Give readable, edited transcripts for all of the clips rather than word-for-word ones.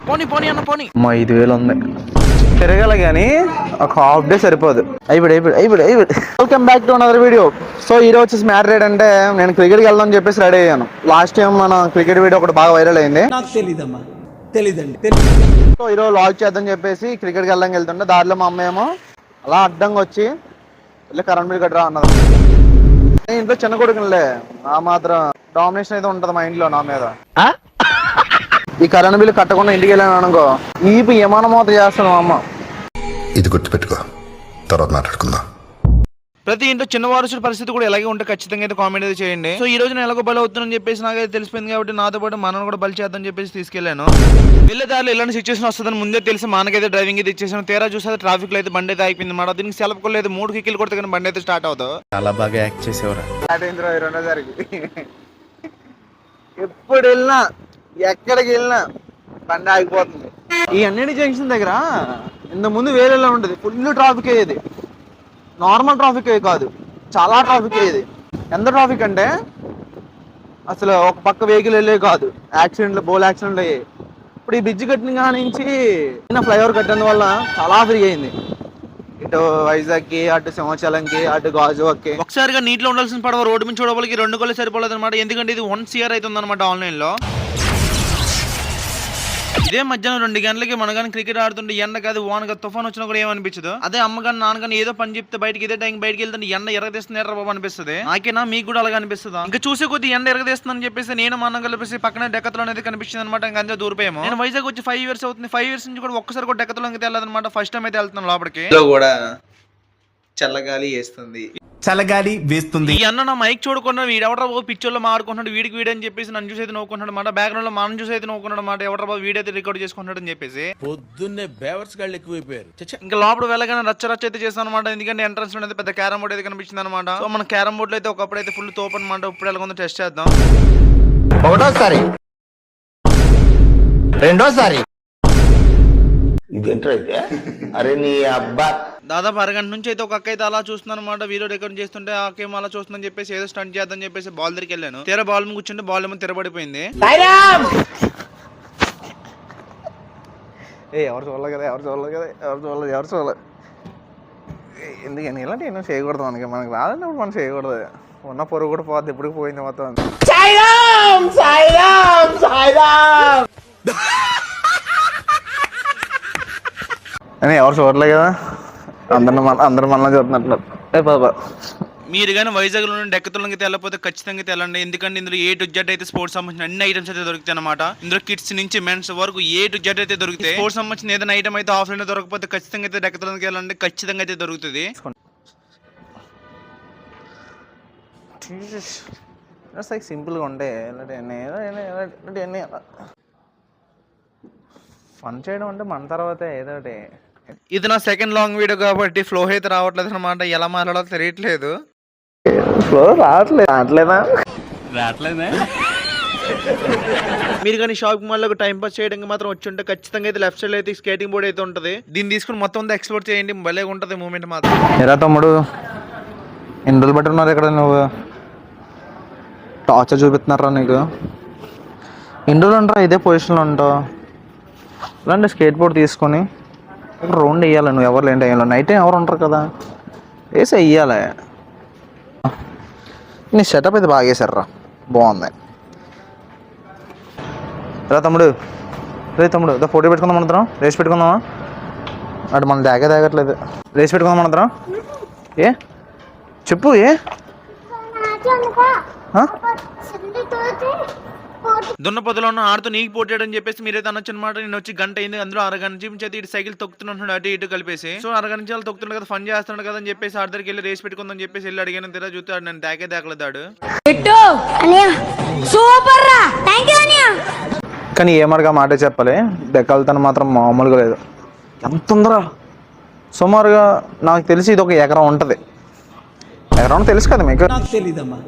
పోనీ పోనీ అన్న పోనీ. 5,000 ఉంది తిరగాల కానీ ఒక హాఫ్ డే సరిపోదు. అయిపోయి welcome back to another video. So ఈరోజు వచ్చేసి మ్యాటర్ ఏంటంటే నేను క్రికెట్కి వెళ్దాం అని చెప్పేసి రెడీ అయ్యాను. లాస్ట్ టైం మన క్రికెట్ వీడియో ఒకటి బాగా వైరల్ అయింది. నాకు తెలీదమ్మా, తెలీదండి. సో ఈరోజు లాగ్ చేద్దాం చెప్పేసి క్రికెట్కి వెళ్తుంటే దారిలో మా అమ్మ ఏమో అలా అడ్డంగా వచ్చి వెళ్ళి కరెంట్ బిల్ కట్టరా అన్నది. ఇంట్లో చిన్న కొడుకులే ఆ మాత్రం డామినేషన్ అయితే ఉంటది మా ఇంట్లో నా మీద. ఈ కరెంట్ బిల్లు కట్టకుండా ఇంటికి వెళ్ళాను అనుకో ఈపి ఏమానమోత చేస్తాను మా అమ్మ. ఇది గుర్తుపెట్టుకో, తర్వాత మాట్లాడుకుందాం. ప్రతి ఇంట్లో చిన్న వారసుడి పరిస్థితి కూడా ఎలాగే ఉంటే ఖచ్చితంగా అయితే కామెంట్ అయితే చేయండి. సో ఈ రోజు నేను ఎలాగో బలి అవుతుందని చెప్పేసి నాకైతే తెలిసిపోయింది కాబట్టి నాతో పాటు మనను కూడా బలి చేద్దాం చెప్పేసి తీసుకెళ్లాను. వెళ్ళే దారిలో ఎలాంటి సిచ్యువేషన్ వస్తుందని ముందే తెలిసి మనకైతే డ్రైవింగ్ అయితే ఇచ్చేసాను. తేరా చూస్తే ట్రాఫిక్ లో అయితే బండి అయితే అయిపోయింది మాట. దీనికి సెలవు కొలేదు 3 కిక్కులు కొడితే కానీ బండి అయితే స్టార్ట్ అవుతుంది. చాలా బాగా యాక్ట్ చేసేవారు. ఎప్పుడు వెళ్ళినా ఎక్కడికి వెళ్ళినా బండి ఆగిపోతుంది. ఈ అన్నిటి జంక్షన్ దగ్గర ఇంత ముందు వేరేలా ఉండేది, ఫుల్ ట్రాఫిక్ అయ్యేది. నార్మల్ ట్రాఫిక్ అయ్యేది కాదు, చాలా ట్రాఫిక్ అయ్యేది. ఎంత ట్రాఫిక్ అంటే అసలు ఒక పక్క వెహికల్ వెళ్ళే కాదు, యాక్సిడెంట్లు బోల్ యాక్సిడెంట్లు అయ్యాయి. ఇప్పుడు ఈ బ్రిడ్జ్ కట్టిన కానించి ఫ్లైఓవర్ కట్టిన వల్ల చాలా ఫ్రీ అయింది. ఇటు వైజాగ్ కి, అటు సింహాచలంకి, అటు గాజువాక్కి. ఒకసారిగా నీటిలో ఉండాల్సిన పడవ రోడ్డు మీద చూడడానికి 2 గోళ్ళు సరిపోలేదు అనమాట. ఎందుకంటే ఇది 1 CR అవుతుంది అనమాట ఆన్లైన్ లో. ఇదే మధ్యాహ్నం 2 గంటలకి మన కానీ క్రికెట్ ఆడుతుంటే ఎండ కాదు వాన కాదు తుఫాన్ వచ్చినా కూడా ఏమనిపించదు. అదే అమ్మగాని నాన్నగాని ఏదో పని చెప్తే బయటకి ఇదే టైం బయటకి వెళ్తే ఎండ ఎరగదీస్తుంది ఎర్ర బాబు అనిపిస్తుంది. నాకేనా మీకు కూడా అలాగే అనిపిస్తుందా? ఇంకా చూసే కొద్ది ఎండ ఎరగదీస్తుందని చెప్పేసి నేను మా అన్న కలిపేసి పక్కన డెక్కతలో అనేది కనిపించింది అనమాట. ఇంకా అంతే దూరిపోయాము. నేను వైజాగ్ వచ్చి 5 years అవుతుంది. 5 years నుంచి కూడా ఒక్కసారి కూడా డెక్కతలోకి వెళ్ళదనమాట. ఫస్ట్ టైం అయితే వెళ్తున్నాను లోపలికి. కూడా చల్లగాలి వేస్తుంది, చల్లగాలి వేస్తుంది. ఈ అన్న నా మైక్ చూడకుండా వీడెవడ బాబు పిక్చర్లో మాడుకుంటున్నాడు, వీడికి వీడని చెప్పేసి నన్ను చూసి అయితే నవ్వుకుంటున్నాడు అనమాట. బ్యాక్గ్రౌండ్ లో మనం చూసి అయితే నవ్వుకున్నాడు అనమాట. ఎవడ బాబు వీడైతే రికార్డ్ చేసుకుంటాడు అని చెప్పేసి పొద్దున్నే బేవర్స్ గాళ్ళు ఎక్కువైపోయారు. ఇంకా లోపల వెళ్ళగానే రచ్చ అయితే చేస్తాను అనమాట. ఎందుకంటే ఎంట్రన్స్ లో అయితే పెద్ద క్యారమ్ బోర్డ్ అయితే కనిపించింది అనమాట. సో మన క్యారమ్ బోర్డ్ లో అయితే ఒకప్పుడు అయితే ఫుల్ తోపు అనమాట. ఇప్పుడు ఎలాగొందో టెస్ట్ చేద్దాం. ఒకటోసారి, రెండోసారి అరే నీ అబ్బా. దాదాపు అరగంట నుంచి అయితే ఒక అక్క అయితే అలా చూస్తున్నాను అనమాట. వీడియో రికార్డ్ చేస్తుంటే ఆ అక్కేమో అలా చూస్తుందని చెప్పేసి ఏదో స్టంట్ చేద్దని చెప్పేసి బాల్ దగ్గరికి వెళ్ళాను. తెర బాల్ మీద కూర్చుంటే బాల్ ఏమో తెరబడిపోయింది. ఎవరు చూడలేదు కదా, ఎవరు చూడలేదు. ఎందుకని ఇలాంటి ఏమో చేయకూడదు. మనకి రాదన్నప్పుడు మనం చేయకూడదు. ఉన్న పొరుగు కూడా పోద్ది, ఎప్పుడు పోయింది మొత్తం. అని ఎవరు చూడలేదు కదా, అందరు మనలో చూస్తున్నట్టు. బాబా మీరు కానీ వైజాగ్ లో డెక్కతులకి తెల్లపోతే ఖచ్చితంగా తెల్లండి. ఎందుకంటే ఇందులో A to Z అయితే స్పోర్ట్స్ సంబంధించిన అన్ని ఐటమ్స్ అయితే దొరుకుతాయి అనమాట. ఇందులో కిడ్స్ నుంచి మెన్స్ వరకు A to Z అయితే దొరుకుతాయి. స్పోర్ట్స్ సంబంధించిన ఏదైనా ఐటమ్ అయితే ఆఫ్లైన్ లో దొరకపోతే ఖచ్చితంగా అయితే డెక్కతులకి వెళ్ళండి, ఖచ్చితంగా అయితే దొరుకుతుంది. సింపుల్గా ఉంటే ఫన్ చేయడం అంటే మన తర్వాత ఏదో. ఇది నా సెకండ్ లాంగ్ వీడియో కాబట్టి ఫ్లో అయితే రావట్లేదు అనమాట. ఎలా మాట్లాడాలో తెలియట్లేదు. ఫ్లో రావట్లేదా? మీరు కానీ షాపింగ్ మాల్ లో టైం పాస్ చేయడానికి మాత్రం వచ్చి ఉంటే ఖచ్చితంగా అయితే లెఫ్ట్ సైడ్ అయితే స్కేటింగ్ బోర్డ్ అయితే ఉంటుంది. దీన్ని తీసుకుని మొత్తం ఎక్స్ప్లోర్ చేయండి, భలే ఉంటుంది మూమెంట్ మాత్రం. ఎరా తమ్ముడు, ఎన్ని రోజులు బట్టి ఉన్నారు ఇక్కడ? నువ్వు టార్చర్ చూపిస్తున్నారా నీకు? ఎన్ని రోజులు ఉంటారా ఇదే పొజిషన్లో ఉంటావు? ఇలాంటి స్కేట్ బోర్డ్ తీసుకొని ఇక్కడ రౌండ్ వేయాలి. నువ్వు ఎవరు లేంటి వేయాలి, నైట్ టైం ఎవరు ఉంటారు కదా, వేసి వేయాలి. నీ సెటప్ అయితే బాగా వేసారా, బాగుంది. రా తమ్ముడు, ఫోటో పెట్టుకుందాం అందరం, రేస్ పెట్టుకుందామా? అటు మనం దాగట్లేదు, రేస్ పెట్టుకుందాం అందరం. ఏ చెప్పు, దున్నపోతలో ఉన్న ఆడుతూ నీకు పోటాడని చెప్పేసి మీరైతే అనొచ్చు అనమాట. నేను వచ్చి గంట అయింది, అందులో అరగంట నుంచి అయితే ఇటు సైకిల్ తొక్కుతున్నాడు అటు ఇటు కలిపేసి. సో అరగంట నుంచి వాళ్ళు తొక్కుతున్నాడు కదా, ఫన్ చేస్తున్నాడు కదా అని చెప్పేసి ఆడి దగ్గరికి వెళ్ళి రేస్ పెట్టుకుందని చెప్పేసి వెళ్ళి అడిగాను. తెరా చూస్తాడు నన్ను దాకలేదాడు. కానీ ఏమరగా మాట చెప్పాలి, దెక్కలతను మాత్రం మామూలుగా లేదు. ఎంత ఉందరా? సుమారుగా నాకు తెలిసి ఇది ఒక ఎకరం ఉంటుంది. ఎకరం తెలుసు కదా మీకు? నాకు తెలీదమ్మా,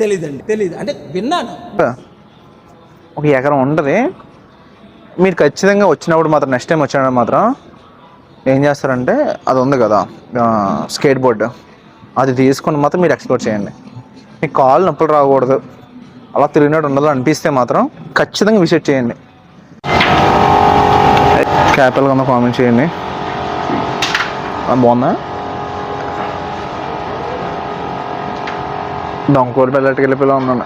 తెలీదు అంటే విన్నాను. ఒక ఎకరం ఉంటుంది. మీరు ఖచ్చితంగా వచ్చినప్పుడు మాత్రం, నెక్స్ట్ టైం వచ్చినప్పుడు మాత్రం ఏం చేస్తారంటే అది ఉంది కదా స్కేట్ బోర్డు, అది తీసుకొని మాత్రం మీరు ఎక్స్ప్లోర్ చేయండి. మీకు కాళ్ళు నొప్పులు రాకూడదు, అలా తిరిగినట్టు ఉండదు అనిపిస్తే మాత్రం ఖచ్చితంగా విజిట్ చేయండి. క్యాపిల్ కన్నా కామెంట్ చేయండి. బాగుందా? దొంగకోడి పిల్లటికి వెళ్ళిపోయిలా ఉన్నాను.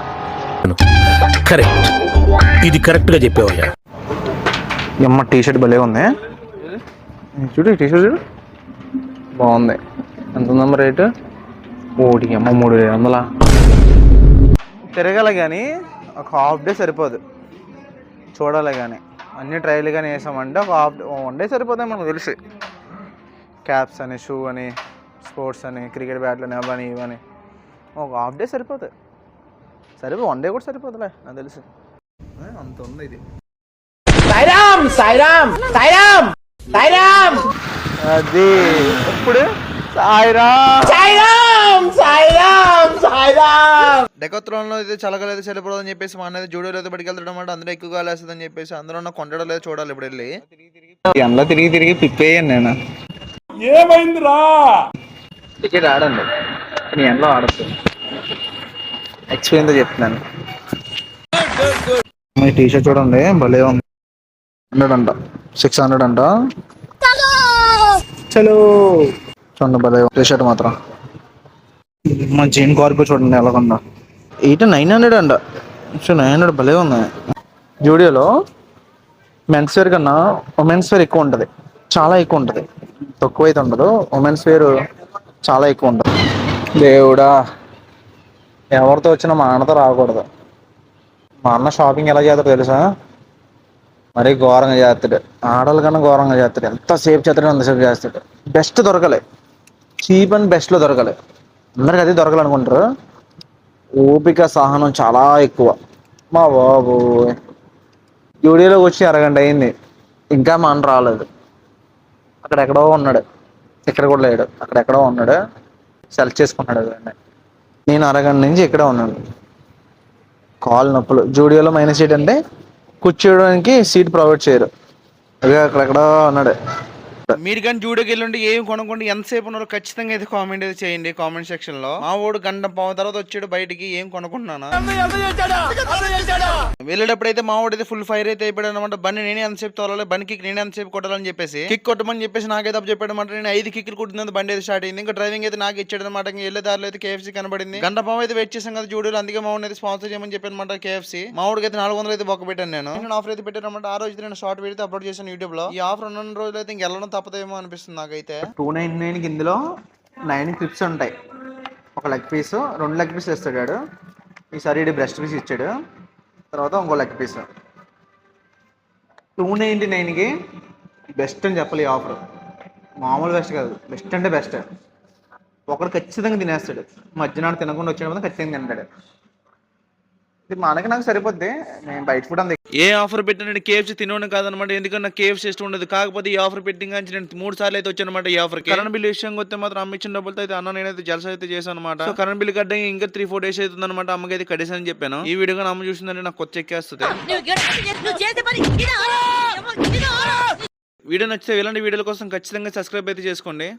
కరెక్ట్, ఇది కరెక్ట్ గా చెప్పావయ్యా. అమ్మ టీ షర్ట్ భలే ఉంది. చూడు టీ షర్ట్ చూడు, బాగుంది. ఎంత ఉందమ్మ రేటు? ఓటికి అమ్మ 3,500. తిరగాలి కానీ ఒక హాఫ్ డే సరిపోదు, చూడాలి కానీ అన్ని ట్రయల్ కానీ వేసామంటే ఒక వన్ డే సరిపోతాయి మనకు తెలిసి. క్యాప్స్ అని, షూ అని, స్పోర్ట్స్ అని, క్రికెట్ బ్యాట్లు అని, అవని ఇవని ఒక హాఫ్ డే సరిపోతాయి. సరిపో వన్ డే కూడా సరిపోతులే నాకు తెలిసి. అంత ఉంది ఇది. అది ఇప్పుడు డెకోత్రాన్లో అయితే చలకలేదు సరిపోదని చెప్పేసి మా అన్నది జూడియోలో అయితే బడికి వెళ్తాడు అన్నమాట. అందులో ఎక్కువ కాలేస్తుందని చెప్పేసి అందులో ఉన్న కొండలో లేదు చూడాలి. ఇప్పుడు వెళ్ళి ఎండలో తిరిగి పిప్పేయను నేను. ఏమైందిరా? టికెట్ ఆడండి, నేను ఎండలో ఆడచ్చు. ఎక్స్పీరియన్స్ చెప్తున్నాను. మీ టీ షర్ట్ చూడండి భలే ఉంది. 100 అంట, 600 అంట. చలో చూడండి భలే టీ షర్ట్ మాత్రం. మా జీన్ కార్పు చూడండి ఎలాగొందా. 900 అంట. 900 భలే ఉంది. జూడియోలో మెన్స్ వేర్ కన్నా ఉమెన్స్ వేర్ ఎక్కువ ఉంటుంది, చాలా ఎక్కువ ఉంటుంది. తక్కువ అయితే ఉండదు, ఉమెన్స్ వేర్ చాలా ఎక్కువ ఉంటుంది. దేవుడా, ఎవరితో వచ్చినా మా అన్నతో రాకూడదు. మా అన్న షాపింగ్ ఎలా చేస్తాడో తెలుసా? మరీ ఘోరంగా చేస్తాడు. ఆడల కన్నా ఘోరంగా చేస్తాడు. ఎంతసేపు చేస్తాడు అంతసేపు చేస్తాడు. బెస్ట్ దొరకలే, చీప్ అండ్ బెస్ట్లో దొరకలే. అందరికి అదే దొరకాలనుకుంటారు. ఓపిక సహనం చాలా ఎక్కువ. మా బాబు జూడియోలోకి వచ్చి అరగంట అయింది, ఇంకా మా అన్న రాలేదు. అక్కడెక్కడో ఉన్నాడు, ఇక్కడ కూడా లేడు. అక్కడెక్కడో ఉన్నాడు, సెలెక్ట్ చేసుకున్నాడు. నేను అరగంట నుంచి ఇక్కడే ఉన్నాను. కాల్ నొప్పులు. జూడియోలో మైనస్ సీట్ అంటే కూర్చోడానికి సీట్ ప్రొవైడ్ చేయరు. అదే అక్కడెక్కడో ఉన్నాడు. మీరు కానీ జూడియోకి వెళ్ళండి, ఏం కొనుక్కోండి, ఎంతసేపు ఉన్నారో ఖచ్చితంగా అయితే కామెంట్ అయితే చేయండి కామెంట్ సెక్షన్ లో. మా వాడు గంట పావు తర్వాత వచ్చాడు బయటికి, ఏం కొనుక్కుంటున్నాను. వెళ్ళేటప్పుడు అయితే మా వాడు అయితే ఫుల్ ఫైర్ అయితే అయిపోయాడు అనమాట. బండి నేనే ఎంతసేపు తోలాలి, బండి కిక్ నేనే ఎంతసేపు కొట్టాలని చెప్పేసి కిక్ కొట్టమని చెప్పేసి నాకైతే అప్పు చెప్పాడు అనమాట. నేను 5 కిక్లు కొట్టినందుకు బండి అయితే స్టార్ట్ అయింది. ఇంకా డ్రైవింగ్ అయితే నాకు ఇచ్చాడు అనమాట. ఇంకా వెళ్ళే దారిలో అయితే KFC కనబడింది. గంట పావు అయితే వెయిట్ చేసాం కదా జూడియోలో, అందుకే మా వాడిని అయితే స్పాన్సర్ చేయమని చెప్పాను అనమాట KFC. మా వాడికి అయితే 400 అయితే బొక్క పెట్టాను. నేను ఆఫర్ అయితే పెట్టాను అనమాట. ఆ రోజు నేను షార్ట్ వీడియో అయితే అప్లోడ్ చేశాను యూట్యూబ్ లో. ఈ ఆఫర్ ఉన్న రోజులు అయితే ఇంక వెళ్ళడం తప్పదేమో అనిపిస్తుంది నాకైతే. 299కి ఇందులో 9 క్లిప్స్ ఉంటాయి. ఒక లెగ్ పీస్, 2 లెగ్ పీస్ ఇస్తాడు వాడు. ఈసారి ఇది బ్రెస్ట్ పీస్ ఇచ్చాడు, తర్వాత ఇంకో లెగ్ పీస్. 299కి బెస్ట్ అని చెప్పాలి. ఈ ఆఫర్ మామూలు బెస్ట్ కాదు, బెస్ట్ అంటే బెస్ట్. ఒకడు ఖచ్చితంగా తినేస్తాడు. మధ్యాహ్నం తినకుండా వచ్చేటప్పుడు ఖచ్చితంగా తింటాడు. ఇది మనకి నాకు సరిపోద్ది. నేను బయట ఫుడ్ అంత ఏ ఆఫర్ పెట్టిన KFC తినడం కాదనమాట. ఎందుకంటే నాకు KFC ఇష్టం ఉండదు. కాకపోతే ఈ ఆఫర్ పెట్టి నేను 3 సార్లు అయితే వచ్చానమాట ఈ ఆఫర్. కరెంట్ బిల్ విషయం వస్తే మాత్రం అమ్మ ఇచ్చిన డబ్బులతో అయితే అన్న నేనైతే జలస అయితే చేశాను అనమాట. సో కరెంట్ బిల్ కట్టడానికి ఇంకా 3-4 డేస్ అవుతుంది అనమాట. అమ్మకి అయితే కట్టేసని చెప్పాను. ఈ వీడియో కానీ అమ్మ చూసిందంటే నాకు కొత్త ఎక్కేస్తుంది. వీడియో నచ్చితే ఇలాంటి వీడియోల కోసం ఖచ్చితంగా సబ్స్క్రైబ్ అయితే చేసుకోండి.